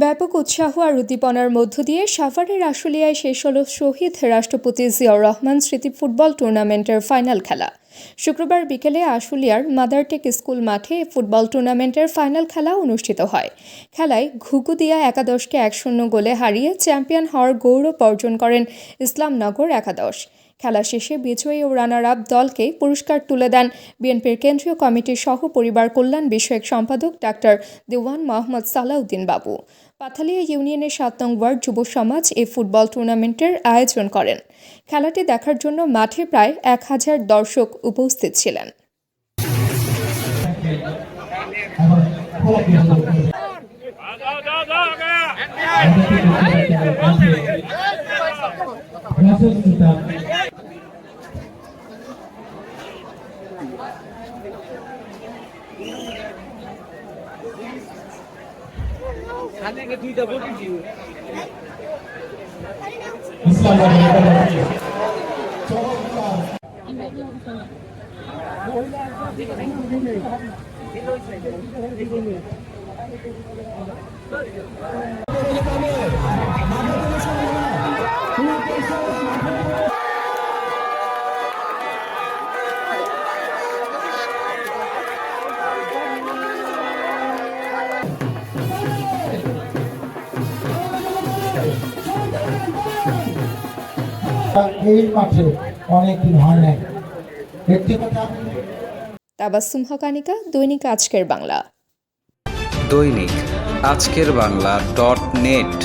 ব্যাপক উৎসাহ আর উদ্দীপনার মধ্য দিয়ে সাভারের আশুলিয়ায় শেষ হল শহীদ রাষ্ট্রপতি জিয়াউর রহমান স্মৃতি ফুটবল টুর্নামেন্টের ফাইনাল খেলা। শুক্রবার বিকেলে আশুলিয়ার মাদারটেক স্কুল মাঠে ফুটবল টুর্নামেন্টের ফাইনাল খেলা অনুষ্ঠিত হয়। খেলায় ঘুঘুদিয়া একাদশকে 1-0 গোলে হারিয়ে চ্যাম্পিয়ন হওয়ার গৌরব অর্জন করেন ইসলামনগর একাদশ। খেলা শেষে বিজয়ী ও রানার আপ দলকে পুরস্কার তুলে দেন বিএনপির কেন্দ্রীয় কমিটির সহ পরিবার কল্যাণ বিষয়ক সম্পাদক ডাক্তার দেওয়ান মোহাম্মদ সালাউদ্দিন বাবু। পাথালিয়া ইউনিয়নের 7 নং ওয়ার্ড যুব সমাজ এই ফুটবল টুর্নামেন্টের আয়োজন করেন। খেলাটি দেখার জন্য মাঠে প্রায় 1000 দর্শক উপস্থিত ছিলেন। এই মাঠে অনেক দিন হয় নাই। তাবাসসুম হকানিকা, দৈনিক আজকের বাংলা। দৈনিক আজকের বাংলা .net